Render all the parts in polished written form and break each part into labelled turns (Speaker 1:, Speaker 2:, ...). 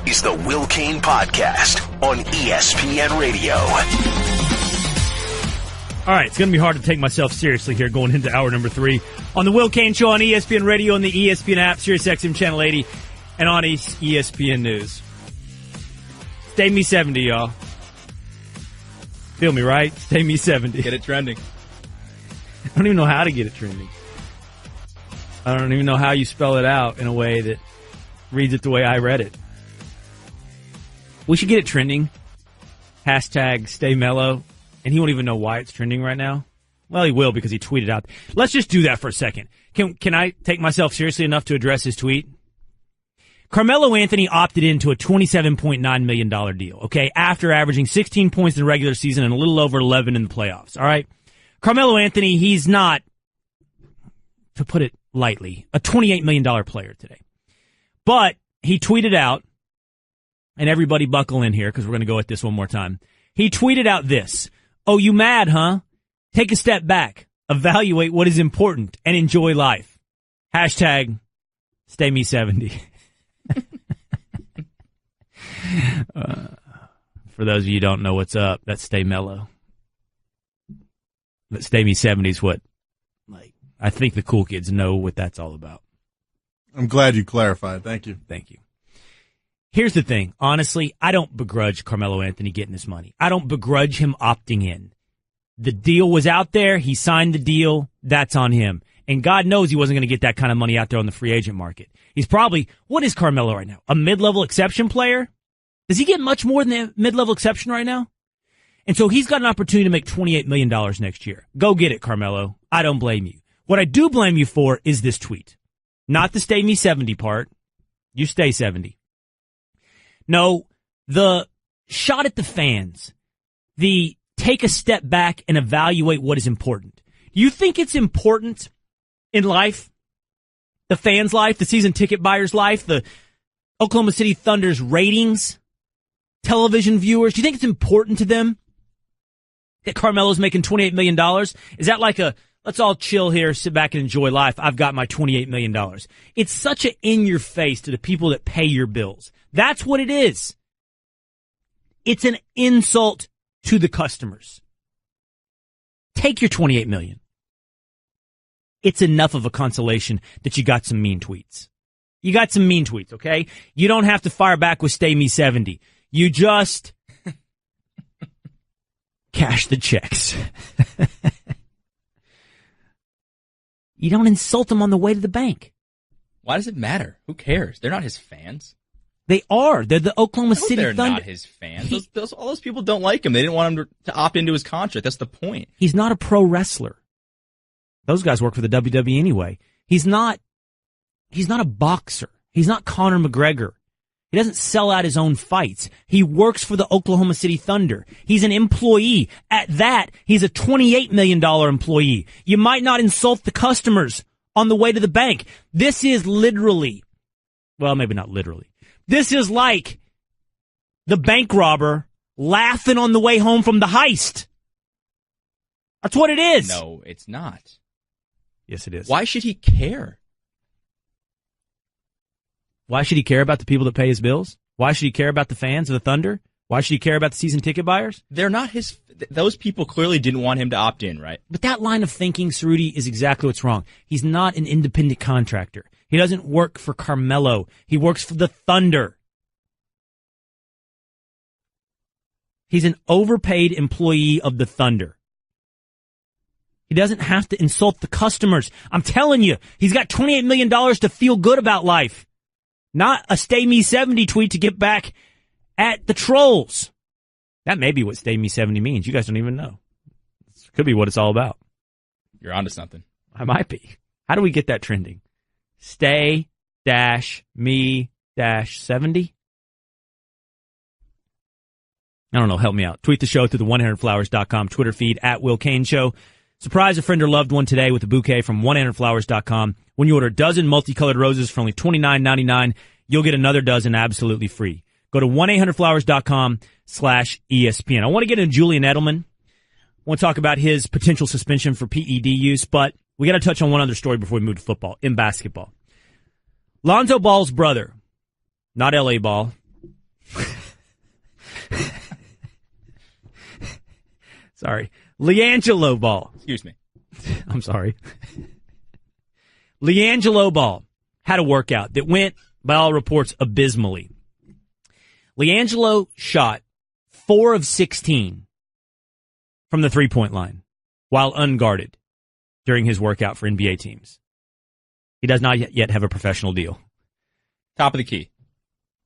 Speaker 1: is the Will Cain Podcast on ESPN Radio.
Speaker 2: All right, it's going to be hard to take myself seriously here going into hour number 3 on the Will Cain Show on ESPN Radio and the ESPN app, SiriusXM Channel 80, and on ESPN News. Stay me 70, y'all. Feel me, right? Stay me 70.
Speaker 3: Get it trending.
Speaker 2: I don't even know how to get it trending. I don't even know how you spell it out in a way that reads it the way I read it. We should get it trending. Hashtag stay mellow. And he won't even know why it's trending right now. Well, he will because he tweeted out. Let's just do that for a second. Can I take myself seriously enough to address his tweet? Carmelo Anthony opted into a $27.9 million deal, okay, after averaging 16 points in the regular season and a little over 11 in the playoffs, all right? Carmelo Anthony, he's not, to put it lightly, a $28 million player today. But he tweeted out, and everybody buckle in here because we're going to go at this one more time. He tweeted out this. Oh, you mad, huh? Take a step back, evaluate what is important, and enjoy life. Hashtag stay me 70. For those of you who don't know what's up, that's stay mellow. But stay me 70 is what, like, I think the cool kids know what that's all about.
Speaker 4: I'm glad you clarified. Thank you.
Speaker 2: Thank you. Here's the thing. Honestly, I don't begrudge Carmelo Anthony getting his money. I don't begrudge him opting in. The deal was out there. He signed the deal. That's on him. And God knows he wasn't going to get that kind of money out there on the free agent market. He's probably, what is Carmelo right now? A mid-level exception player? Does he get much more than a mid-level exception right now? And so he's got an opportunity to make $28 million next year. Go get it, Carmelo. I don't blame you. What I do blame you for is this tweet. Not the stay me 70 part. You stay 70. No, the shot at the fans, the take a step back and evaluate what is important. Do you think it's important in life, the fans' life, the season ticket buyers' life, the Oklahoma City Thunder's ratings, television viewers? Do you think it's important to them that Carmelo's making $28 million? Is that like a, let's all chill here, sit back and enjoy life, I've got my $28 million? It's such an in-your-face to the people that pay your bills. That's what it is. It's an insult to the customers. Take your $28 million. It's enough of a consolation that you got some mean tweets. You got some mean tweets, okay? You don't have to fire back with stay me 70. You just cash the checks. You don't insult them on the way to the bank.
Speaker 3: Why does it matter? Who cares? They're not his fans.
Speaker 2: They are. They're the Oklahoma City
Speaker 3: Thunder. They're
Speaker 2: Thunder.
Speaker 3: not his fans. All those people don't like him. They didn't want him to opt into his contract. That's the point.
Speaker 2: He's not a pro wrestler. Those guys work for the WWE anyway. He's not a boxer. He's not Conor McGregor. He doesn't sell out his own fights. He works for the Oklahoma City Thunder. He's an employee. At that, he's a $28 million employee. You might not insult the customers on the way to the bank. This is literally, well, maybe not literally. This is like the bank robber laughing on the way home from the heist. That's what it is.
Speaker 3: No, it's not.
Speaker 2: Yes, it is.
Speaker 3: Why should he care?
Speaker 2: Why should he care about the people that pay his bills? Why should he care about the fans of the Thunder? Why should he care about the season ticket buyers?
Speaker 3: They're not his. Those people clearly didn't want him to opt in, right?
Speaker 2: But that line of thinking, Cerruti, is exactly what's wrong. He's not an independent contractor. He doesn't work for Carmelo. He works for the Thunder. He's an overpaid employee of the Thunder. He doesn't have to insult the customers. I'm telling you, he's got $28 million to feel good about life. Not a stay me 70 tweet to get back at the trolls. That may be what stay me 70 means. You guys don't even know. It could be what it's all about.
Speaker 3: You're onto something.
Speaker 2: I might be. How do we get that trending? Stay me 70? I don't know. Help me out. Tweet the show through the 100flowers.com Twitter feed at Will Cain Show. Surprise a friend or loved one today with a bouquet from 100flowers.com. When you order a dozen multicolored roses for only $29.99, you'll get another dozen absolutely free. Go to 1-800-Flowers.com/ESPN. I want to get into Julian Edelman. I want to talk about his potential suspension for PED use, but we got to touch on one other story before we move to football, in basketball. Lonzo Ball's brother, not L.A. Ball, Sorry. LiAngelo Ball.
Speaker 3: Excuse me.
Speaker 2: I'm sorry. LiAngelo Ball had a workout that went, by all reports, abysmally. LiAngelo shot 4 of 16 from the three-point line while unguarded during his workout for NBA teams. He does not yet have a professional deal.
Speaker 3: Top of the key.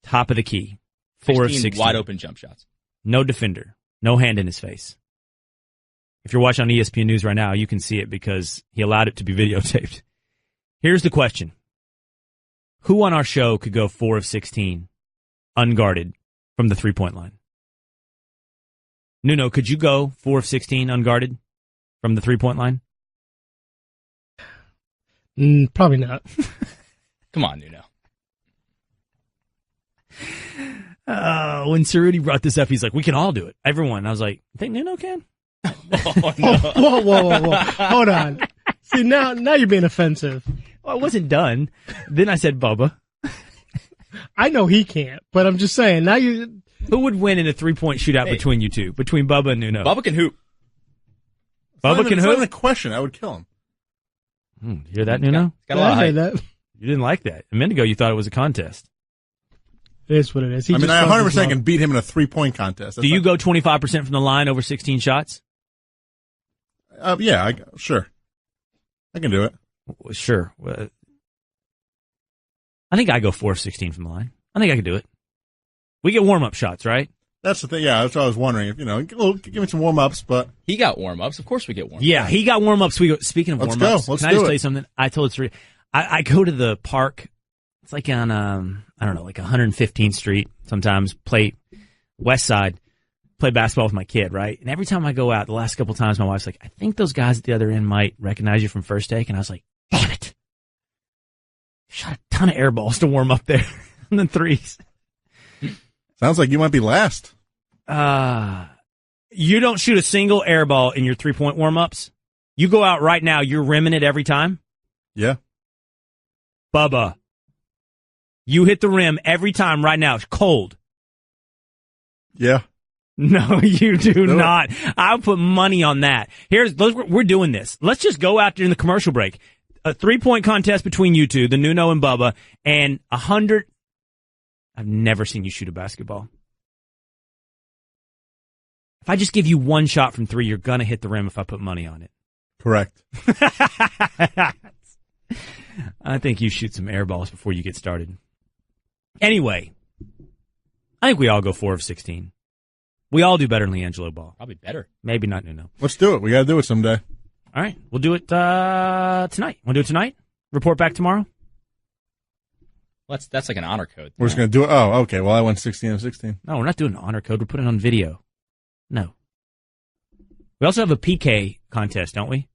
Speaker 2: Top of the key. 4 of 16.
Speaker 3: Wide open jump shots.
Speaker 2: No defender. No hand in his face. If you're watching on ESPN News right now, you can see it because he allowed it to be videotaped. Here's the question. Who on our show could go 4 of 16 unguarded from the three-point line? Nuno, could you go 4 of 16 unguarded from the three-point line?
Speaker 5: Probably not.
Speaker 3: Come on, Nuno.
Speaker 2: When Cerruti brought this up, he's like, we can all do it. Everyone. I was like, you think Nuno can?
Speaker 3: Oh, no.
Speaker 5: Whoa. Hold on. See, now you're being offensive.
Speaker 2: Well, I wasn't done. Then I said Bubba.
Speaker 5: I know he can't, but I'm just saying, now you...
Speaker 2: Who would win in a three-point shootout between you two? Between Bubba and Nuno?
Speaker 3: Bubba can hoop.
Speaker 2: Bubba can
Speaker 4: It's not
Speaker 2: hoop?
Speaker 4: even a question. I would kill him.
Speaker 2: You hear that, Nuno?
Speaker 3: Got a lot of
Speaker 5: I
Speaker 3: height.
Speaker 5: heard that.
Speaker 2: You didn't like that. A minute ago, you thought it was a contest.
Speaker 5: It is what it is.
Speaker 4: I 100% can beat him in a 3-point contest.
Speaker 2: Do you go 25% from the line over 16 shots?
Speaker 4: Yeah, sure. I can do it.
Speaker 2: Well, sure. I think I go 4 of 16 from the line. I think I can do it. We get warm-up shots, right?
Speaker 4: That's the thing. Yeah, that's what I was wondering. If give me some warm-ups, but
Speaker 3: He got warm-ups. Of course we get warm-ups.
Speaker 2: Yeah, he got warm-ups. Speaking of
Speaker 4: Let's
Speaker 2: warm-ups,
Speaker 4: go. Let's
Speaker 2: can I
Speaker 4: do
Speaker 2: just
Speaker 4: it.
Speaker 2: tell you something? I told Sri, I go to the park. It's like on, I don't know, like 115th Street sometimes, play West Side, play basketball with my kid, right? And every time I go out, the last couple times, my wife's like, I think those guys at the other end might recognize you from first take. And I was like, damn it. Shot a ton of air balls to warm up there and then threes.
Speaker 4: sounds like you might be last.
Speaker 2: You don't shoot a single air ball in your three-point warm-ups. You go out right now, you're rimming it every time.
Speaker 4: Yeah.
Speaker 2: Bubba, you hit the rim every time right now. It's cold.
Speaker 4: Yeah.
Speaker 2: No, you do
Speaker 4: Do it.
Speaker 2: not. I'll put money on that. We're doing this. Let's just go out during the commercial break. A 3-point contest between you two, the Nuno and Bubba, and 100. I've never seen you shoot a basketball. If I just give you one shot from 3, you're going to hit the rim if I put money on it.
Speaker 4: Correct.
Speaker 2: I think you shoot some air balls before you get started. Anyway, I think we all go 4 of 16. We all do better than LiAngelo Ball.
Speaker 3: Probably better.
Speaker 2: Maybe not Nuno.
Speaker 4: Let's do it. We got to do it someday.
Speaker 2: All right, we'll do it tonight. Want to do it tonight? Report back tomorrow?
Speaker 3: That's like an honor code.
Speaker 4: We're just going to do it. Oh, okay. Well, I went 16 of 16.
Speaker 2: No, we're not doing an honor code. We're putting it on video. No. We also have a PK contest, don't we?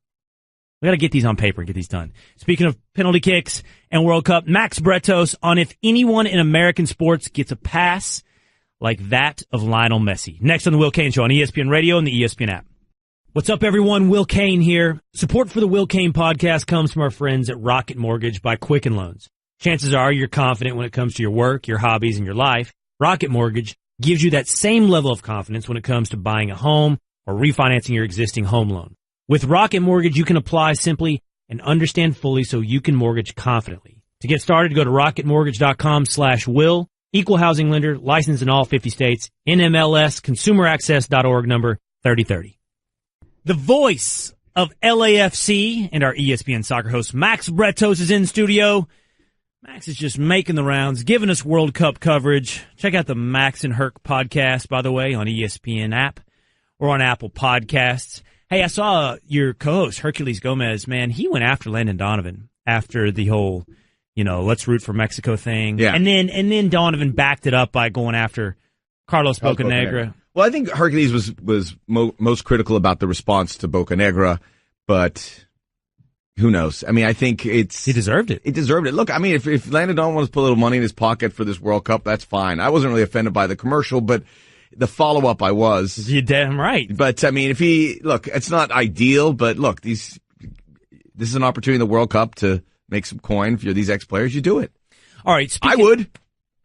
Speaker 2: We got to get these on paper and get these done. Speaking of penalty kicks and World Cup, Max Bretos on if anyone in American sports gets a pass like that of Lionel Messi. Next on the Will Cain Show on ESPN Radio and the ESPN app. What's up, everyone? Will Cain here. Support for the Will Cain podcast comes from our friends at Rocket Mortgage by Quicken Loans. Chances are you're confident when it comes to your work, your hobbies, and your life. Rocket Mortgage gives you that same level of confidence when it comes to buying a home or refinancing your existing home loan. With Rocket Mortgage, you can apply simply and understand fully so you can mortgage confidently. To get started, go to rocketmortgage.com/will. Equal housing lender, licensed in all 50 states. NMLS, consumeraccess.org, number 3030. The voice of LAFC and our ESPN soccer host, Max Bretos, is in studio. Max is just making the rounds, giving us World Cup coverage. Check out the Max and Herc podcast, by the way, on ESPN app or on Apple Podcasts. Hey, I saw your co-host, Hercules Gomez. Man, he went after Landon Donovan after the whole, let's root for Mexico thing.
Speaker 6: Yeah.
Speaker 2: And then Donovan backed it up by going after Carlos Bocanegra.
Speaker 6: Well, I think Hercules was most critical about the response to Bocanegra, but who knows? I mean, I think
Speaker 2: He deserved it.
Speaker 6: He deserved it. Look, I mean, if Landon Donovan wants to put a little money in his pocket for this World Cup, that's fine. I wasn't really offended by the commercial, but the follow-up I was.
Speaker 2: You're damn right.
Speaker 6: But, I mean, it's not ideal, but look, this is an opportunity in the World Cup to make some coin. If you're these ex-players, you do it.
Speaker 2: All right.
Speaker 6: I would.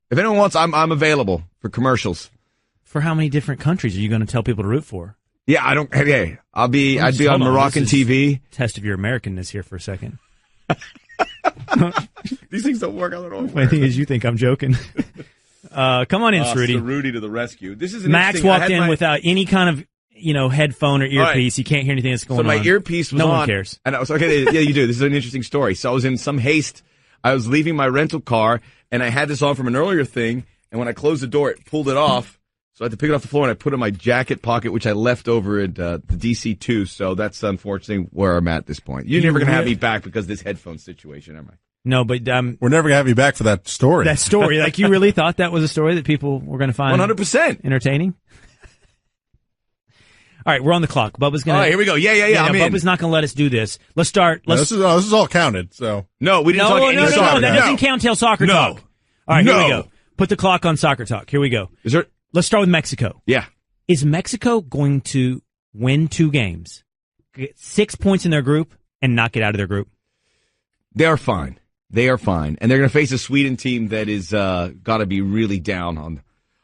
Speaker 6: If anyone wants, I'm available for commercials.
Speaker 2: For how many different countries are you going to tell people to root for?
Speaker 6: Yeah, I don't. Hey, I'd be on
Speaker 2: hold on,
Speaker 6: Moroccan
Speaker 2: this is
Speaker 6: TV.
Speaker 2: Test of your Americanness here for a second.
Speaker 6: These things don't work. I don't know.
Speaker 2: My thing is, you think I'm joking. Come on in, Rudy.
Speaker 6: Rudy to the rescue. This is
Speaker 2: Max walked in without any kind of headphone or earpiece. Right. He can't hear anything that's going on.
Speaker 6: So my earpiece was
Speaker 2: no
Speaker 6: on.
Speaker 2: No one cares.
Speaker 6: And I was okay. Yeah, you do. This is an interesting story. So I was in some haste. I was leaving my rental car, and I had this on from an earlier thing. And when I closed the door, it pulled it off. So I had to pick it off the floor, and I put it in my jacket pocket, which I left over at the DC2. So that's unfortunately where I'm at this point. You're never going to have me back because of this headphone situation, am I?
Speaker 2: No, but
Speaker 4: we're never going to have you back for that story.
Speaker 2: That story. Like, you really thought that was a story that people were going to find
Speaker 6: 100%
Speaker 2: entertaining? All right, we're on the clock. Bubba's going to...
Speaker 6: All right, here we go. Yeah. I'm in.
Speaker 2: Bubba's not going to let us do this. Let's start.
Speaker 4: This is all counted, so...
Speaker 6: No, we didn't talk any soccer.
Speaker 2: No, that doesn't count till soccer talk. All right, here we go. Put the clock on soccer talk. Here we go. Let's start with Mexico.
Speaker 6: Yeah.
Speaker 2: Is Mexico going to win 2 games, get 6 points in their group, and not get out of their group?
Speaker 6: They are fine. They are fine. And they're going to face a Sweden team that is got to be really down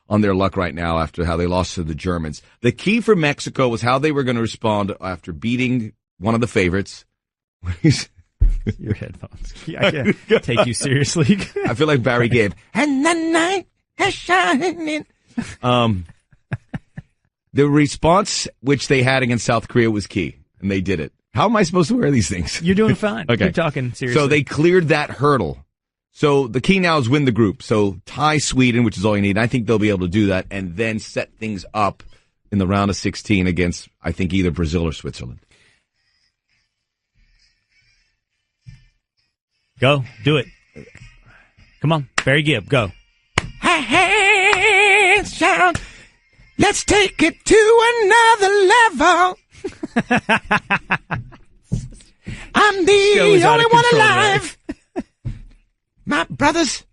Speaker 6: on their luck right now after how they lost to the Germans. The key for Mexico was how they were going to respond after beating one of the favorites.
Speaker 2: Your headphones. I can't take you seriously.
Speaker 6: I feel like Barry Gibb. And the night has shining. The response which they had against South Korea was key, and they did it. How am I supposed to wear these things?
Speaker 2: You're doing fine.
Speaker 6: Okay.
Speaker 2: Keep talking seriously.
Speaker 6: So they cleared that hurdle. So the key now is win the group. So tie Sweden, which is all you need. I think they'll be able to do that, and then set things up in the round of 16 against, I think, either Brazil or Switzerland.
Speaker 2: Go. Do it. Come on. Barry Gibb, go.
Speaker 6: Hands down. Let's take it to another level. I'm the only one alive. My brothers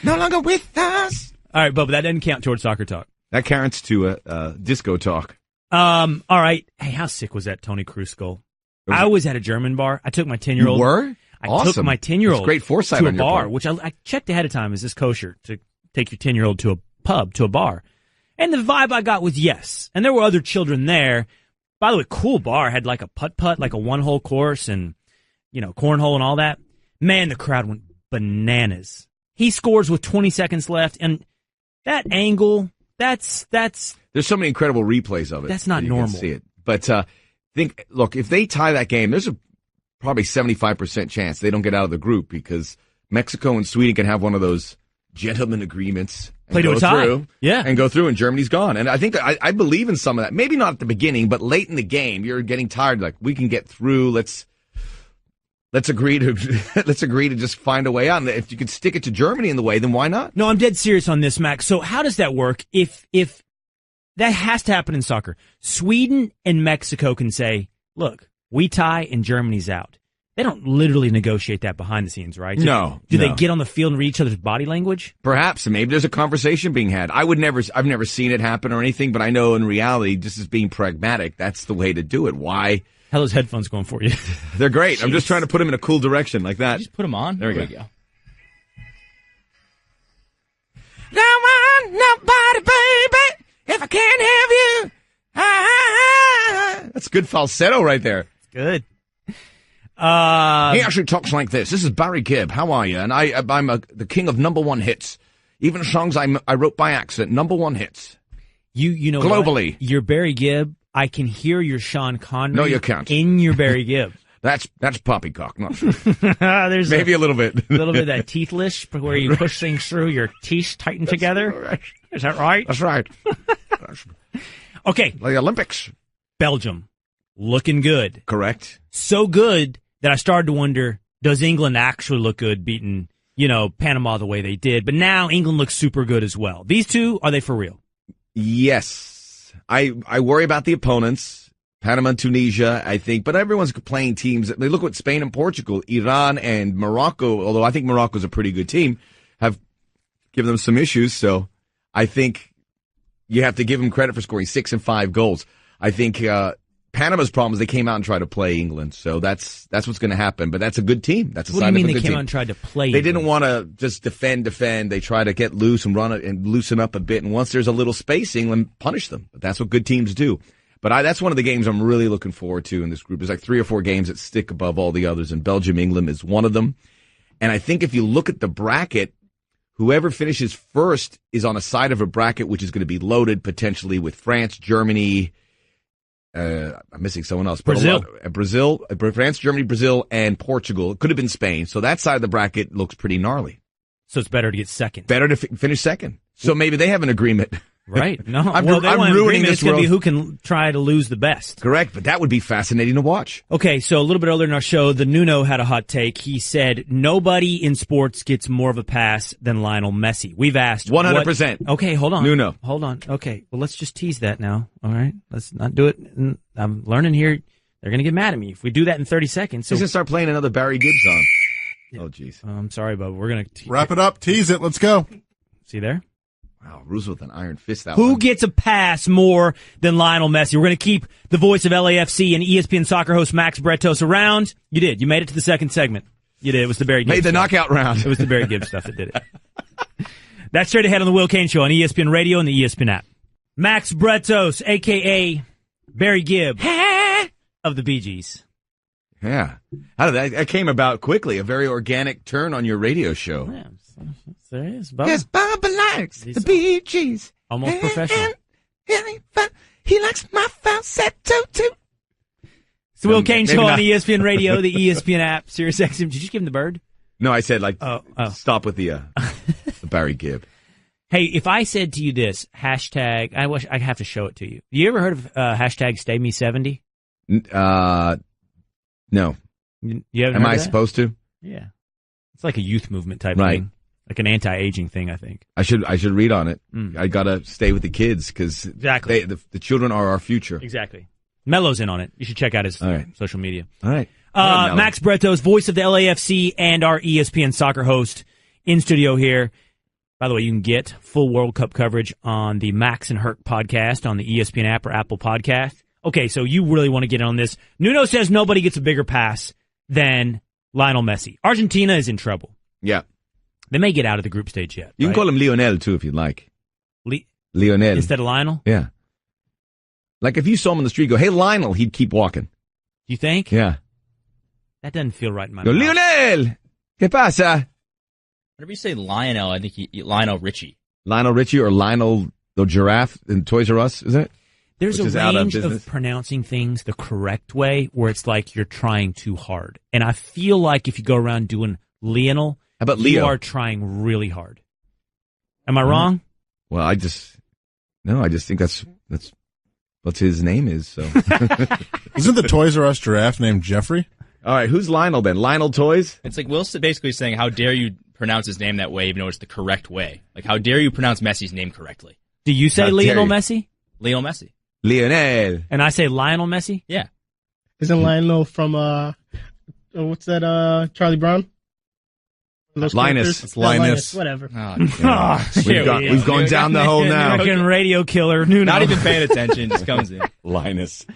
Speaker 6: no longer with us.
Speaker 2: All right, Bubba, that doesn't count towards soccer talk.
Speaker 6: That counts to disco talk.
Speaker 2: All right. Hey, how sick was that Tony Cruz skull? I was at a German bar. I took my 10-year-old.
Speaker 6: You were?
Speaker 2: I took my 10-year-old
Speaker 6: great foresight
Speaker 2: to a
Speaker 6: on your
Speaker 2: bar,
Speaker 6: part.
Speaker 2: which I checked ahead of time. Is this kosher to take your 10-year-old to a pub, to a bar? And the vibe I got was yes. And there were other children there. By the way, cool bar. Had like a putt-putt, like a one-hole course and, cornhole and all that. Man, the crowd went bananas. He scores with 20 seconds left. And that angle, that's...
Speaker 6: There's so many incredible replays of it.
Speaker 2: That's not normal.
Speaker 6: You can see it. But look, if they tie that game, there's a probably 75% chance they don't get out of the group because Mexico and Sweden can have one of those gentlemen agreements.
Speaker 2: Play to a tie.
Speaker 6: And go through, and Germany's gone. And I think I believe in some of that. Maybe not at the beginning, but late in the game, you're getting tired. Like, we can get through. Let's agree to just find a way out. And if you could stick it to Germany in the way, then why not?
Speaker 2: No, I'm dead serious on this, Max. So how does that work? If that has to happen in soccer, Sweden and Mexico can say, "Look, we tie and Germany's out." They don't literally negotiate that behind the scenes, right?
Speaker 6: No.
Speaker 2: Do they get on the field and read each other's body language?
Speaker 6: Perhaps. Maybe there's a conversation being had. I've never seen it happen or anything, but I know in reality, just as being pragmatic, that's the way to do it. Why?
Speaker 2: How are those headphones going for you?
Speaker 6: They're great. Jeez. I'm just trying to put them in a cool direction like that.
Speaker 3: Just put them on.
Speaker 6: There we go.
Speaker 7: Don't want nobody, baby, if I can't have you.
Speaker 6: That's good falsetto right there.
Speaker 2: Good.
Speaker 6: He actually talks like this. This is Barry Gibb. How are you? And I'm the king of number one hits. Even songs I wrote by accident. Number one hits.
Speaker 2: You know
Speaker 6: globally.
Speaker 2: What? Your Barry Gibb. I can hear your Sean Connery.
Speaker 6: No, you can't.
Speaker 2: In your Barry Gibb.
Speaker 6: That's poppycock. Not sure.
Speaker 2: There's
Speaker 6: maybe a little bit.
Speaker 2: A little bit of that teethlish where you push things through, your teeth tighten together.
Speaker 6: Right.
Speaker 2: Is that right?
Speaker 6: That's right.
Speaker 2: Okay.
Speaker 6: The Olympics.
Speaker 2: Belgium. Looking good.
Speaker 6: Correct.
Speaker 2: So good that I started to wonder, does England actually look good beating, Panama the way they did? But now England looks super good as well. These two, are they for real?
Speaker 6: Yes. I worry about the opponents. Panama and Tunisia, I think, but everyone's playing teams. They look at Spain and Portugal, Iran and Morocco, although I think Morocco's a pretty good team, have given them some issues. So I think you have to give them credit for scoring 6 and 5 goals. I think Panama's problem is they came out and tried to play England. So that's what's going to happen. But that's a good team. That's a sign of a good team.
Speaker 2: What do you mean they came out and tried to play?
Speaker 6: They didn't want to just defend. They try to get loose and run it and loosen up a bit. And once there's a little space, England punish them. But that's what good teams do. But that's one of the games I'm really looking forward to in this group. There's like 3 or 4 games that stick above all the others, and Belgium, England is one of them. And I think if you look at the bracket, whoever finishes first is on a side of a bracket which is going to be loaded potentially with France, Germany. I'm missing someone else.
Speaker 2: Brazil,
Speaker 6: France, Germany, Brazil, and Portugal. It could have been Spain. So that side of the bracket looks pretty gnarly.
Speaker 2: So it's better to get second.
Speaker 6: Better to finish second. So maybe they have an agreement.
Speaker 2: Right. No,
Speaker 6: I'm
Speaker 2: ruining
Speaker 6: ruining this
Speaker 2: It's going to
Speaker 6: world.
Speaker 2: be who can try to lose the best.
Speaker 6: Correct, but that would be fascinating to watch.
Speaker 2: Okay, so a little bit earlier in our show, the Nuno had a hot take. He said nobody in sports gets more of a pass than Lionel Messi. We've asked
Speaker 6: 100%.
Speaker 2: Okay, hold on.
Speaker 6: Nuno.
Speaker 2: Hold on. Okay, well, let's just tease that now. All right, let's not do it. I'm learning here. They're going to get mad at me if we do that in 30 seconds. So
Speaker 6: He's going to start playing another Barry Gibb song. Oh, jeez.
Speaker 2: I'm sorry, Bubba. We're going to
Speaker 4: Wrap it up. Tease it. Let's go.
Speaker 2: See there?
Speaker 6: Wow, Roosevelt with an iron fist that
Speaker 2: Who
Speaker 6: one.
Speaker 2: gets a pass more than Lionel Messi? We're going to keep the voice of LAFC and ESPN soccer host Max Bretos around. You did. You made it to the second segment. You did. It was the Barry Gibb
Speaker 6: Made the
Speaker 2: stuff.
Speaker 6: knockout round.
Speaker 2: It was the Barry Gibb stuff that did it. That's straight ahead on the Will Cain Show on ESPN Radio and the ESPN app. Max Bretos, a.k.a. Barry Gibb of the Bee Gees.
Speaker 6: Yeah. How did that came about quickly, a very organic turn on your radio show.
Speaker 2: Yeah, there it is. Bubba.
Speaker 7: Yes, Bubba likes
Speaker 2: He's
Speaker 7: the Bee Gees.
Speaker 2: almost professional.
Speaker 7: He likes my falsetto too.
Speaker 2: It's the Will Cain
Speaker 6: Maybe
Speaker 2: Show on
Speaker 6: not.
Speaker 2: ESPN Radio, the ESPN app, Sirius XM. Did you just give him the bird?
Speaker 6: No, I said
Speaker 2: Oh.
Speaker 6: stop with the Barry Gibb.
Speaker 2: Hey, if I said to you this, hashtag, I wish I have to show it to you. You ever heard of hashtag Stay Me 70?
Speaker 6: No.
Speaker 2: You haven't
Speaker 6: Am
Speaker 2: heard
Speaker 6: I
Speaker 2: of that?
Speaker 6: supposed to?
Speaker 2: Yeah. It's like a youth movement type
Speaker 6: Right.
Speaker 2: thing. Like an anti-aging thing, I think.
Speaker 6: I should read on it.
Speaker 2: Mm.
Speaker 6: I gotta stay with the kids because
Speaker 2: Exactly.
Speaker 6: the children are our future.
Speaker 2: Exactly. Mello's in on it. You should check out his
Speaker 6: All right.
Speaker 2: social media.
Speaker 6: All right. All right, Mello.
Speaker 2: Max Bretos, voice of the LAFC and our ESPN soccer host in studio here. By the way, you can get full World Cup coverage on the Max and Herc podcast on the ESPN app or Apple podcast. Okay, so you really want to get in on this. Nuno says nobody gets a bigger pass than Lionel Messi. Argentina is in trouble.
Speaker 6: Yeah.
Speaker 2: They may get out of the group stage yet.
Speaker 6: You
Speaker 2: right?
Speaker 6: can call him Lionel too if you'd like. Lionel.
Speaker 2: Instead of Lionel?
Speaker 6: Yeah. Like if you saw him on the street, go, "Hey Lionel," he'd keep walking.
Speaker 2: You think?
Speaker 6: Yeah.
Speaker 2: That doesn't feel right in my
Speaker 6: Go,
Speaker 2: mouth.
Speaker 6: Lionel. ¿Qué pasa?
Speaker 3: Whenever you say Lionel, I think Lionel Richie.
Speaker 6: Lionel Richie or Lionel the giraffe in Toys R Us, is it?
Speaker 2: There's
Speaker 6: Which
Speaker 2: a
Speaker 6: is out of
Speaker 2: range of
Speaker 6: business.
Speaker 2: pronouncing things the correct way where it's like you're trying too hard. And I feel like if you go around doing Lionel,
Speaker 6: How about
Speaker 2: you
Speaker 6: Leo?
Speaker 2: are trying really hard. Am I wrong?
Speaker 6: Well, I just think that's what his name is. So,
Speaker 4: Isn't the Toys R Us giraffe named Jeffrey?
Speaker 6: all right, who's Lionel then? Lionel Toys?
Speaker 3: It's like Will's basically saying, how dare you pronounce his name that way, even though it's the correct way. Like, how dare you pronounce Messi's name correctly?
Speaker 2: Do you say
Speaker 6: How dare
Speaker 2: Lionel
Speaker 6: you.
Speaker 2: Messi?
Speaker 3: Lionel Messi.
Speaker 6: Lionel.
Speaker 2: And I say Lionel Messi?
Speaker 3: Yeah.
Speaker 5: Isn't Lionel from what's that? Charlie Brown? Those
Speaker 6: Linus.
Speaker 5: characters?
Speaker 4: It's Linus.
Speaker 5: Whatever.
Speaker 2: Oh,
Speaker 6: We've gone down the hole now.
Speaker 2: American radio killer Nuno.
Speaker 3: Not even paying attention, just comes in.
Speaker 6: Linus.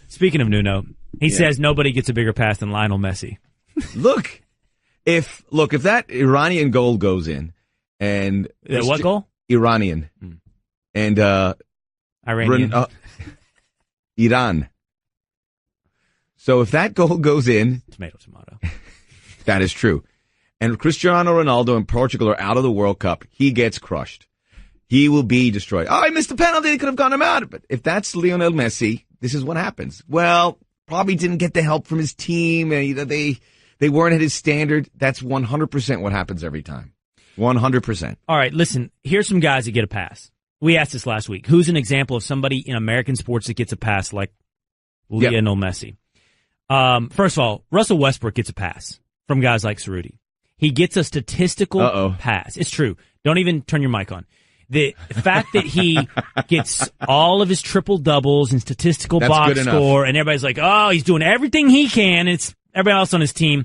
Speaker 2: Speaking of Nuno, he says nobody gets a bigger pass than Lionel Messi.
Speaker 6: Look, if that Iranian goal goes in, and
Speaker 2: What goal?
Speaker 6: Iranian, and
Speaker 2: Iranian.
Speaker 6: Iran. So if that goal goes in,
Speaker 2: Tomato.
Speaker 6: that is true. And Cristiano Ronaldo and Portugal are out of the World Cup. He gets crushed. He will be destroyed. Oh, I missed a penalty. They could have gone him out. But if that's Lionel Messi, this is what happens. Well, probably didn't get the help from his team. And they weren't at his standard. That's 100% what happens every time. 100%.
Speaker 2: All right, listen, here's some guys that get a pass. We asked this last week. Who's an example of somebody in American sports that gets a pass like Lionel Messi? First of all, Russell Westbrook gets a pass from guys like Cerruti. He gets a statistical pass. It's true. Don't even turn your mic on. The fact that he gets all of his triple doubles and statistical
Speaker 6: That's
Speaker 2: box
Speaker 6: good enough.
Speaker 2: score, and everybody's like, oh, he's doing everything he can. It's everybody else on his team.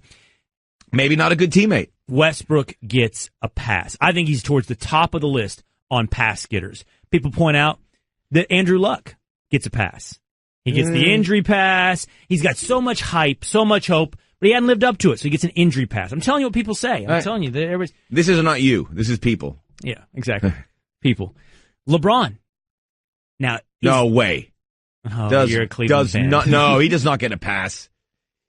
Speaker 6: Maybe not a good teammate.
Speaker 2: Westbrook gets a pass. I think he's towards the top of the list on pass getters. People point out that Andrew Luck gets a pass. He gets the injury pass. He's got so much hype, so much hope, but he hadn't lived up to it, so he gets an injury pass. I'm telling you what people say. I'm telling you. That everybody's,
Speaker 6: This is not you. This is people.
Speaker 2: yeah, exactly. People. LeBron. Now,
Speaker 6: No way.
Speaker 2: Oh, you're a Cleveland fan.
Speaker 6: No, he does not get a pass.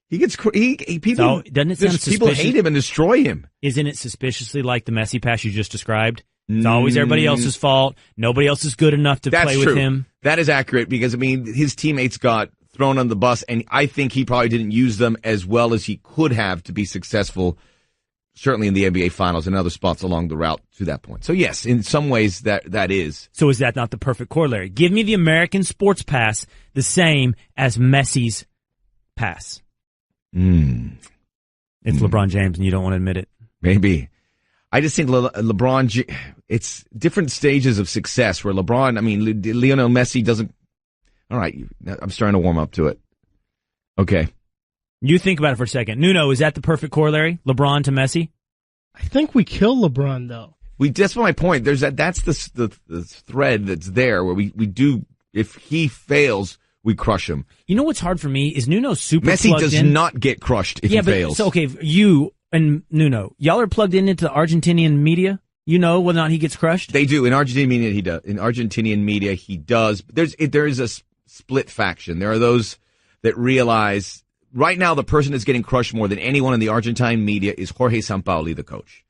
Speaker 6: He gets people.
Speaker 2: So, doesn't it sound
Speaker 6: people
Speaker 2: suspicious?
Speaker 6: hate him and destroy him.
Speaker 2: Isn't it suspiciously like the Messi pass you just described? It's always everybody else's fault. Nobody else is good enough to play with him.
Speaker 6: That is accurate because, I mean, his teammates got thrown on the bus, and I think he probably didn't use them as well as he could have to be successful, certainly in the NBA Finals and other spots along the route to that point. So, yes, in some ways that is.
Speaker 2: So is that not the perfect corollary? Give me the American sports pass the same as Messi's pass. It's LeBron James, and you don't want to admit it.
Speaker 6: Maybe. I just think LeBron, it's different stages of success where LeBron, I mean, Lionel Messi doesn't. All right, I'm starting to warm up to it. Okay.
Speaker 2: You think about it for a second. Nuno, is that the perfect corollary? LeBron to Messi?
Speaker 5: I think we kill LeBron, though.
Speaker 6: That's my point. There's that's the thread that's there where we do, if he fails, we crush him.
Speaker 2: You know what's hard for me is Nuno's super
Speaker 6: Messi
Speaker 2: plugged
Speaker 6: does
Speaker 2: in.
Speaker 6: not get crushed if he fails.
Speaker 2: So, okay, you and Nuno, y'all are plugged into the Argentinian media? You know whether or not he gets crushed?
Speaker 6: They do. In Argentinian media, he does. In Argentinian media, he does. There is a split faction. There are those that realize right now the person that's getting crushed more than anyone in the Argentine media is Jorge Sampaoli, the coach.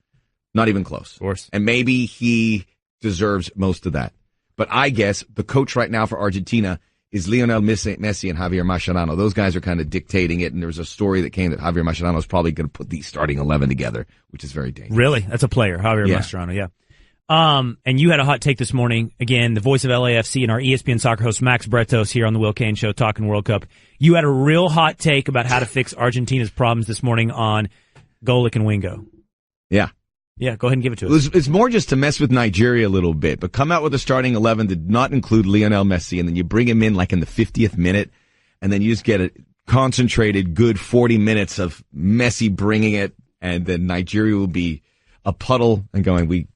Speaker 6: Not even close.
Speaker 2: Of course.
Speaker 6: And maybe he deserves most of that. But I guess the coach right now for Argentina is Lionel Messi and Javier Mascherano. Those guys are kind of dictating it, and there was a story that came that Javier Mascherano is probably going to put the starting 11 together, which is very dangerous.
Speaker 2: Really? That's a player, Javier Mascherano, yeah. And you had a hot take this morning. Again, the voice of LAFC and our ESPN soccer host, Max Bretos, here on the Will Cain Show, talking World Cup. You had a real hot take about how to fix Argentina's problems this morning on Golic and Wingo.
Speaker 6: Yeah.
Speaker 2: Yeah, go ahead and give it to us.
Speaker 6: It's more just to mess with Nigeria a little bit, but come out with a starting 11 that did not include Lionel Messi, and then you bring him in like in the 50th minute, and then you just get a concentrated, good 40 minutes of Messi bringing it, and then Nigeria will be a puddle and going,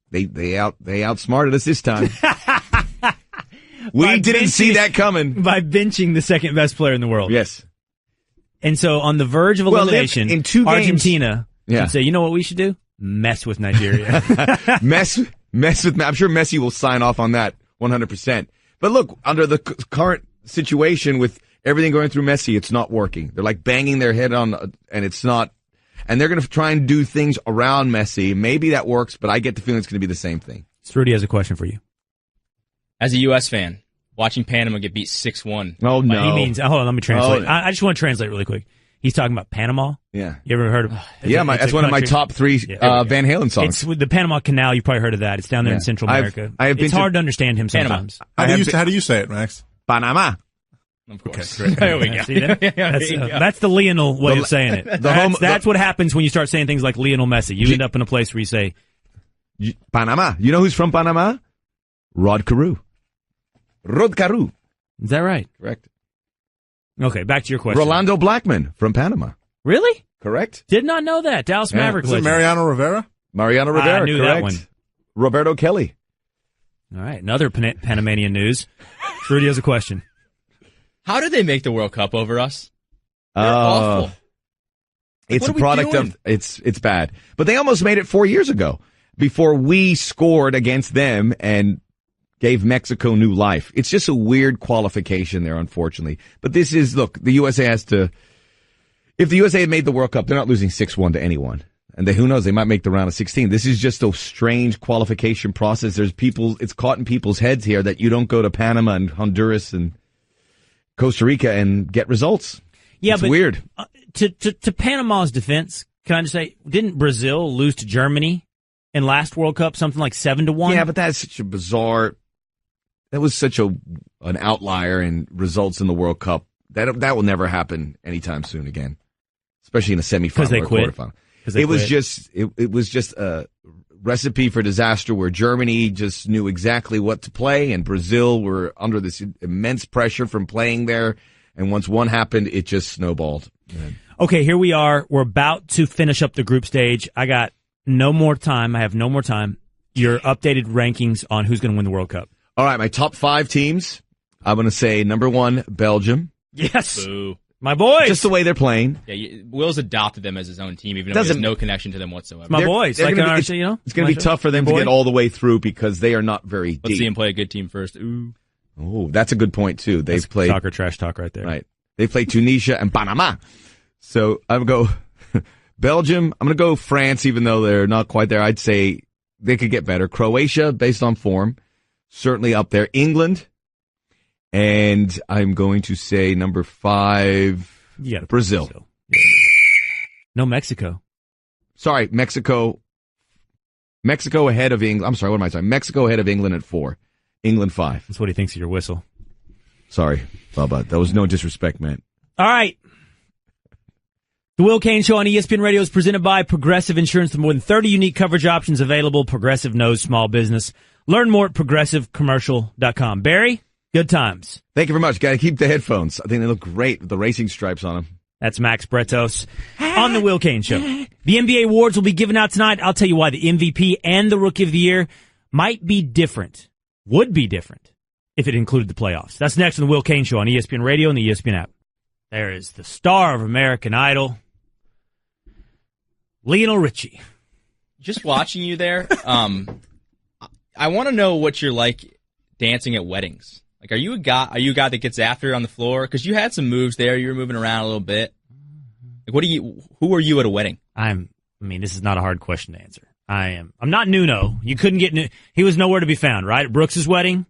Speaker 6: they outsmarted us this time. We didn't see that coming.
Speaker 2: By benching the second best player in the world.
Speaker 6: Yes.
Speaker 2: And so on the verge of elimination,
Speaker 6: in 2 games,
Speaker 2: Argentina should say, you know what we should do? Mess with Nigeria.
Speaker 6: mess with. I'm sure Messi will sign off on that 100%. But look, under the current situation with everything going through Messi, it's not working. They're like banging their head on, and it's not. And they're going to try and do things around Messi. Maybe that works, but I get the feeling it's going to be the same thing.
Speaker 2: Rudy has a question for you.
Speaker 3: As a U.S. fan, watching Panama get beat 6-1.
Speaker 6: Oh, no.
Speaker 2: He means, hold on, let me translate.
Speaker 6: Oh,
Speaker 2: I just want to translate really quick. He's talking about Panama.
Speaker 6: Yeah.
Speaker 2: You ever heard of
Speaker 6: that's one of my top 3 Van Halen songs.
Speaker 2: It's with the Panama Canal. You probably heard of that. It's down there in Central America. It's hard to understand him sometimes.
Speaker 4: How do you say it, Max?
Speaker 6: Panama.
Speaker 3: Of course.
Speaker 4: Okay,
Speaker 3: There we go.
Speaker 2: See that? That's the Lionel way of saying it. That's what happens when you start saying things like Lionel Messi. You end up in a place where you say,
Speaker 6: Panama. You know who's from Panama? Rod Carew.
Speaker 2: Is that right?
Speaker 6: Correct.
Speaker 2: Okay, back to your question.
Speaker 6: Rolando Blackman from Panama.
Speaker 2: Really?
Speaker 6: Correct.
Speaker 2: Did not know that. Dallas Mavericks.
Speaker 4: Is it Mariano Rivera?
Speaker 6: Mariano Rivera,
Speaker 2: I knew
Speaker 6: correct.
Speaker 2: that one.
Speaker 6: Roberto Kelly.
Speaker 2: All right, another Panamanian news. Rudy has a question.
Speaker 3: How did they make the World Cup over us? They're awful.
Speaker 6: It's
Speaker 3: what
Speaker 6: a
Speaker 3: are we
Speaker 6: product
Speaker 3: doing?
Speaker 6: of it's bad. But they almost made it 4 years ago before we scored against them and gave Mexico new life. It's just a weird qualification there, unfortunately. But this is, look, the USA has to, if the USA had made the World Cup, they're not losing 6-1 to anyone. And who knows, they might make the round of 16. This is just a strange qualification process. It's caught in people's heads here that you don't go to Panama and Honduras and Costa Rica and get results.
Speaker 2: Yeah,
Speaker 6: it's
Speaker 2: but
Speaker 6: weird.
Speaker 2: To Panama's defense, can I just say, didn't Brazil lose to Germany in last World Cup something like 7-1?
Speaker 6: Yeah, but that's such a bizarre. That was such an outlier in results in the World Cup. That will never happen anytime soon again, especially in a semifinal
Speaker 2: because they
Speaker 6: or
Speaker 2: quit.
Speaker 6: Quarterfinal. It was just a recipe for disaster where Germany just knew exactly what to play, and Brazil were under this immense pressure from playing there. And once one happened, it just snowballed.
Speaker 2: Okay, here we are. We're about to finish up the group stage. I got no more time. I have no more time. Your updated rankings on who's going to win the World Cup.
Speaker 6: All right, my top 5 teams. I'm going to say number 1, Belgium.
Speaker 2: Yes.
Speaker 3: Boo.
Speaker 2: My boys.
Speaker 6: Just the way they're playing.
Speaker 3: Yeah, Will's adopted them as his own team, even though he has no connection to them whatsoever.
Speaker 2: My boys.
Speaker 6: It's going to be tough for them to get all the way through because they are not very deep.
Speaker 3: Let's see him play a good team first. Ooh.
Speaker 6: Oh, that's a good point, too. They've
Speaker 2: That's
Speaker 6: played.
Speaker 2: soccer trash talk right there.
Speaker 6: Right. They play Tunisia and Panama. So I'm going to go Belgium. I'm going to go France, even though they're not quite there. I'd say they could get better. Croatia, based on form, certainly up there. England. And I'm going to say number 5, Brazil.
Speaker 2: Yeah. No, Mexico.
Speaker 6: Sorry, Mexico. Mexico ahead of England. I'm sorry, what am I saying? Mexico ahead of England at 4. England 5.
Speaker 2: That's what he thinks of your whistle.
Speaker 6: Sorry, Bubba. That was no disrespect, man.
Speaker 2: All right. The Will Cain Show on ESPN Radio is presented by Progressive Insurance. With more than 30 unique coverage options available, Progressive knows small business. Learn more at progressivecommercial.com. Barry, good times.
Speaker 6: Thank you very much. Got to keep the headphones. I think they look great with the racing stripes on them.
Speaker 2: That's Max Bretos on the Will Cain Show. The NBA awards will be given out tonight. I'll tell you why the MVP and the Rookie of the Year might be different, would be different, if it included the playoffs. That's next on the Will Cain Show on ESPN Radio and the ESPN app. There is the star of American Idol, Lionel Richie.
Speaker 3: Just watching you there, I want to know what you're like dancing at weddings. Like, are you a guy that gets after it on the floor? Because you had some moves there. You were moving around a little bit. Like, who are you at a wedding?
Speaker 2: This is not a hard question to answer. I'm not Nuno. You couldn't get he was nowhere to be found, right? At Brooks' wedding?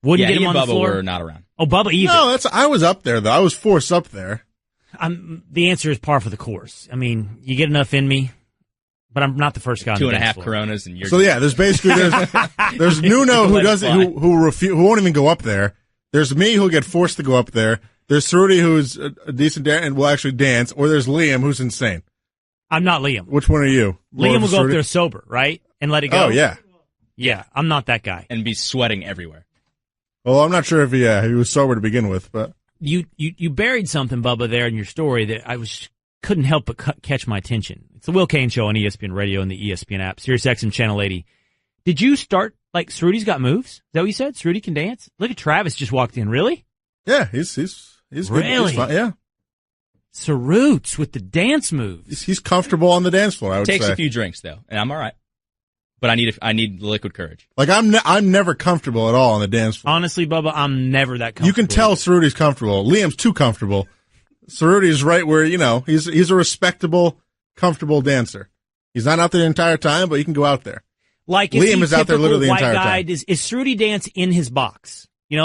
Speaker 2: Wouldn't get him on
Speaker 3: Bubba
Speaker 2: the floor?
Speaker 3: were not around.
Speaker 2: Oh, Bubba either.
Speaker 4: No, I was up there, though. I was forced up there.
Speaker 2: The answer is par for the course. You get enough in me, but I'm not the first guy on the dance
Speaker 3: 2.5
Speaker 2: floor.
Speaker 3: Coronas and you're
Speaker 4: So yeah, there's Nuno who won't even go up there. There's me who'll get forced to go up there. There's Cerruti who's a decent dancer and will actually dance, or there's Liam who's insane.
Speaker 2: I'm not Liam.
Speaker 4: Which one are you?
Speaker 2: Liam will go up there sober, right? And let it go.
Speaker 4: Oh yeah.
Speaker 2: Yeah, I'm not that guy.
Speaker 3: and be sweating everywhere.
Speaker 4: Well, I'm not sure if he was sober to begin with, but
Speaker 2: You buried something, Bubba, there in your story that couldn't help but catch my attention. It's the Will Cain Show on ESPN Radio and the ESPN app, Sirius XM Channel 80. Did you start, Cerruti's got moves? Is that what you said? Cerruti can dance? Look at Travis just walked in. Really?
Speaker 4: yeah, he's good.
Speaker 2: Really?
Speaker 4: He's fine. Yeah,
Speaker 2: Cerruti with the dance moves.
Speaker 4: he's comfortable on the dance floor. I would
Speaker 3: Takes
Speaker 4: say.
Speaker 3: a few drinks though, and I'm all right. But I need liquid courage.
Speaker 4: Like I'm never comfortable at all on the dance floor.
Speaker 2: Honestly, Bubba, I'm never that comfortable.
Speaker 4: You can tell Cerruti's comfortable. Liam's too comfortable. Cerruti's right where he's a respectable, comfortable dancer. He's not out there the entire time, but he can go out there.
Speaker 2: Like
Speaker 4: Liam is out there literally the
Speaker 2: white
Speaker 4: entire
Speaker 2: guy,
Speaker 4: time.
Speaker 2: Is Cerruti dance in his box? The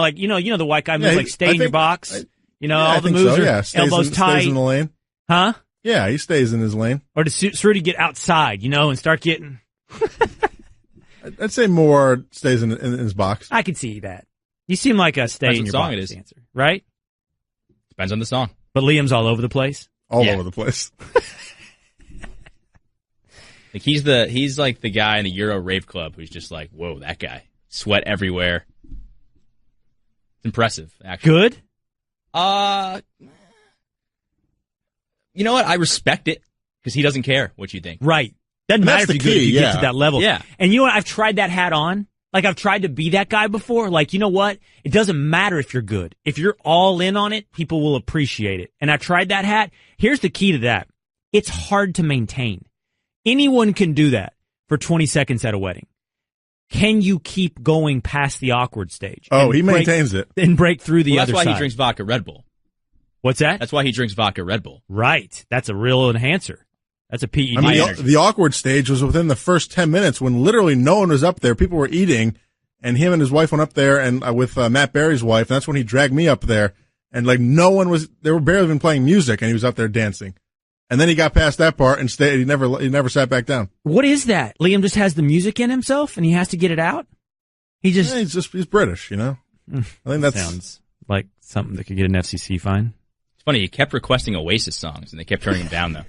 Speaker 2: white guy moves stay in your box. All the moves are elbows tight.
Speaker 4: Stays in the lane.
Speaker 2: Huh?
Speaker 4: Yeah, he stays in his lane.
Speaker 2: Or does Cerruti get outside, and start getting?
Speaker 4: I'd say more stays in his box.
Speaker 2: I could see that. You seem like a stay
Speaker 3: Depends
Speaker 2: in
Speaker 3: what
Speaker 2: your
Speaker 3: song
Speaker 2: box
Speaker 3: it is.
Speaker 2: dancer, right?
Speaker 3: Depends on the song.
Speaker 2: But Liam's all over the place.
Speaker 4: All
Speaker 3: Yeah.
Speaker 4: over the place.
Speaker 3: Like he's like the guy in the Euro rave club who's just like, whoa, that guy, sweat everywhere. It's impressive, actually.
Speaker 2: Good.
Speaker 3: You know what? I respect it because he doesn't care what you think.
Speaker 2: Right. Doesn't
Speaker 4: And
Speaker 2: matter
Speaker 4: that's
Speaker 2: if
Speaker 4: the
Speaker 2: you're good if
Speaker 4: key,
Speaker 2: you get
Speaker 4: yeah.
Speaker 2: to that level.
Speaker 3: Yeah.
Speaker 2: And you know what? I've tried that hat on. I've tried to be that guy before. You know what? It doesn't matter if you're good. If you're all in on it, people will appreciate it. And I tried that hat. Here's the key to that. It's hard to maintain. Anyone can do that for 20 seconds at a wedding. Can you keep going past the awkward stage?
Speaker 4: Oh,
Speaker 2: and
Speaker 4: he maintains it.
Speaker 2: And break through the
Speaker 3: That's
Speaker 2: other
Speaker 3: why
Speaker 2: side.
Speaker 3: he drinks vodka Red Bull.
Speaker 2: What's that?
Speaker 3: That's why he drinks vodka Red Bull.
Speaker 2: Right. That's a real enhancer. That's a PED.
Speaker 4: I mean,
Speaker 2: energy.
Speaker 4: the awkward stage was within the first 10 minutes when literally no one was up there. People were eating, and him and his wife went up there, and with Matt Berry's wife. And that's when he dragged me up there, and no one was. They were barely even playing music, and he was up there dancing. And then he got past that part and stayed. He never sat back down.
Speaker 2: What is that? Liam just has the music in himself, and he has to get it out.
Speaker 4: He's British, I think that
Speaker 2: sounds like something that could get an FCC fine.
Speaker 3: It's funny. He kept requesting Oasis songs, and they kept turning him down, though.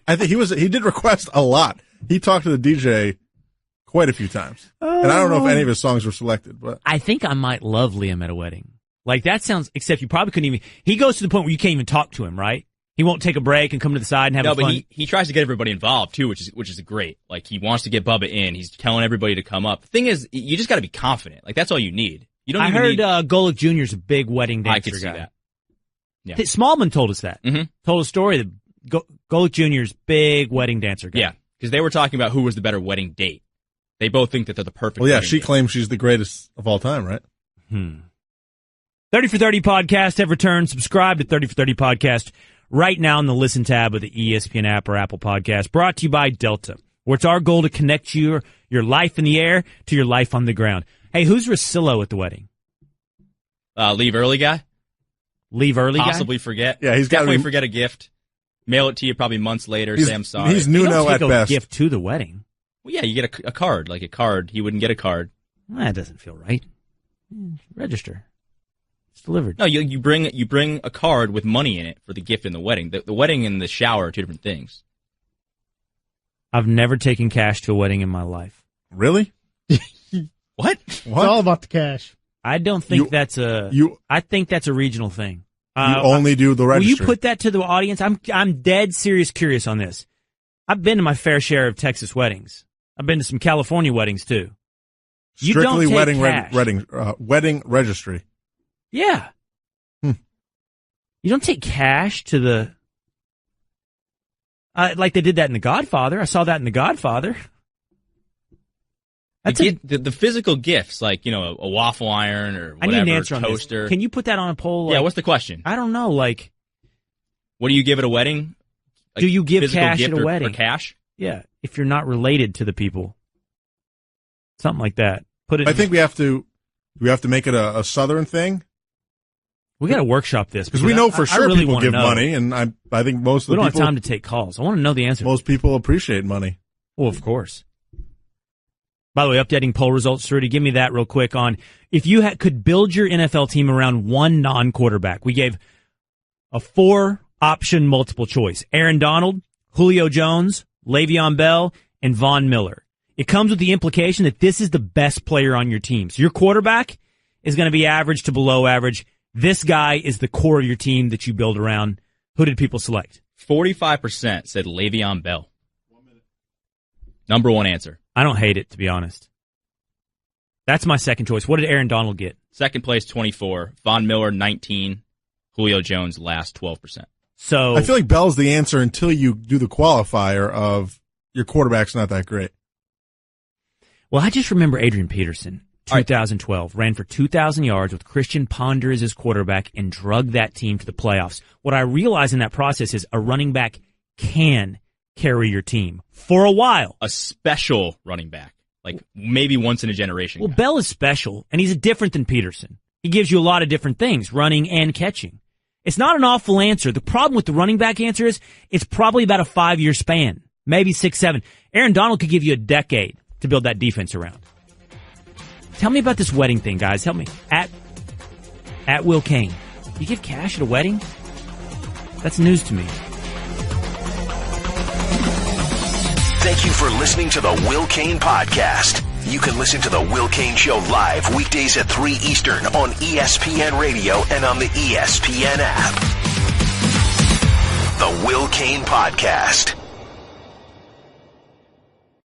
Speaker 4: I think he did request a lot. He talked to the DJ quite a few times. And I don't know if any of his songs were selected, but
Speaker 2: I think I might love Liam at a wedding. That sounds, except you probably couldn't even, he goes to the point where you can't even talk to him, right? He won't take a break and come to the side and have
Speaker 3: No,
Speaker 2: fun.
Speaker 3: but he tries to get everybody involved, too, which is great. He wants to get Bubba in. He's telling everybody to come up. The thing is, you just got to be confident. That's all you need. You don't
Speaker 2: I
Speaker 3: even
Speaker 2: heard
Speaker 3: need...
Speaker 2: Golick Jr.'s a big wedding dancer
Speaker 3: I could see
Speaker 2: guy.
Speaker 3: that. Yeah.
Speaker 2: Smallman told us that.
Speaker 3: Mm-hmm.
Speaker 2: Told a story that Golick Jr.'s big wedding dancer guy.
Speaker 3: Yeah, because they were talking about who was the better wedding date. They both think that they're the perfect.
Speaker 4: Well, yeah,
Speaker 3: wedding
Speaker 4: she
Speaker 3: gift.
Speaker 4: claims she's the greatest of all time, right?
Speaker 2: 30 for 30 podcast have returned. Subscribe to 30 for 30 podcast right now in the listen tab of the ESPN app or Apple Podcast. Brought to you by Delta, where it's our goal to connect your life in the air to your life on the ground. Hey, who's Rosillo at the wedding?
Speaker 3: Leave early guy.
Speaker 2: Leave early guy?
Speaker 3: Possibly forget.
Speaker 4: Yeah, he's gotta
Speaker 3: definitely
Speaker 4: be-
Speaker 3: forget a gift. Mail it to you probably months later. Say I'm sorry.
Speaker 4: He's
Speaker 2: You don't
Speaker 4: Nuno
Speaker 2: take
Speaker 4: at
Speaker 2: a
Speaker 4: best.
Speaker 2: gift to the wedding.
Speaker 3: Well, yeah, you get a card, like a card. He wouldn't get a card.
Speaker 2: That doesn't feel right. Register. It's delivered.
Speaker 3: No, you bring a card with money in it for the gift in the wedding. The wedding and the shower are two different things.
Speaker 2: I've never taken cash to a wedding in my life.
Speaker 4: Really?
Speaker 3: What?
Speaker 5: It's all about the cash.
Speaker 2: I don't think I think that's a regional thing.
Speaker 4: You only do the
Speaker 2: Will you
Speaker 4: registry.
Speaker 2: put that to the audience? I'm dead serious curious on this. I've been to my fair share of Texas weddings. I've been to some California weddings too. You
Speaker 4: Strictly
Speaker 2: don't take
Speaker 4: wedding
Speaker 2: cash.
Speaker 4: wedding registry.
Speaker 2: Yeah. You don't take cash to the like they did that in The Godfather. I saw that in The Godfather. That's
Speaker 3: The physical gifts, like, a waffle iron or
Speaker 2: I
Speaker 3: whatever,
Speaker 2: need an answer on
Speaker 3: toaster.
Speaker 2: this. Can you put that on a poll?
Speaker 3: Yeah,
Speaker 2: Like,
Speaker 3: what's the question?
Speaker 2: I don't know. Like,
Speaker 3: What do you give at a wedding? Like,
Speaker 2: do you give
Speaker 3: physical
Speaker 2: cash
Speaker 3: gift
Speaker 2: at a
Speaker 3: or
Speaker 2: wedding?
Speaker 3: cash?
Speaker 2: Yeah, if you're not related to the people, something like that. Put it.
Speaker 4: I think we have to make it a Southern thing
Speaker 2: we got to workshop this
Speaker 4: because we know for
Speaker 2: I
Speaker 4: sure
Speaker 2: really
Speaker 4: people
Speaker 2: wanna
Speaker 4: give
Speaker 2: know.
Speaker 4: money, and I think most of
Speaker 2: We
Speaker 4: the
Speaker 2: don't
Speaker 4: people
Speaker 2: have time to take calls. I want to know the answer.
Speaker 4: most people appreciate money.
Speaker 2: Well, of course. By the way, updating poll results, Rudy, give me that real quick on if you could build your NFL team around one non-quarterback. We gave a 4-option multiple choice. Aaron Donald, Julio Jones, Le'Veon Bell, and Von Miller. It comes with the implication that this is the best player on your team. So your quarterback is going to be average to below average. This guy is the core of your team that you build around. Who did people select?
Speaker 3: 45% said Le'Veon Bell. Number one answer.
Speaker 2: I don't hate it, to be honest. That's my second choice. What did Aaron Donald get?
Speaker 3: Second place, 24. Von Miller, 19. Julio Jones, last, 12%.
Speaker 2: So
Speaker 4: I feel like Bell's the answer until you do the qualifier of your quarterback's not that great.
Speaker 2: Well, I just remember Adrian Peterson, 2012, ran for 2,000 yards with Christian Ponder as his quarterback and drug that team to the playoffs. What I realized in that process is a running back can carry your team for a while.
Speaker 3: A special running back. Like, maybe once in a generation.
Speaker 2: Well,
Speaker 3: guy.
Speaker 2: Bell is special, and he's different than Peterson. He gives you a lot of different things, running and catching. It's not an awful answer. The problem with the running back answer is it's probably about a 5-year span, maybe 6, 7. Aaron Donald could give you a decade to build that defense around. Tell me about this wedding thing, guys. Help me. At Will Cain. You give cash at a wedding? That's news to me.
Speaker 1: Thank you for listening to the Will Cain Podcast. You can listen to the Will Cain Show live weekdays at 3 Eastern on ESPN Radio and on the ESPN app. The Will Cain Podcast.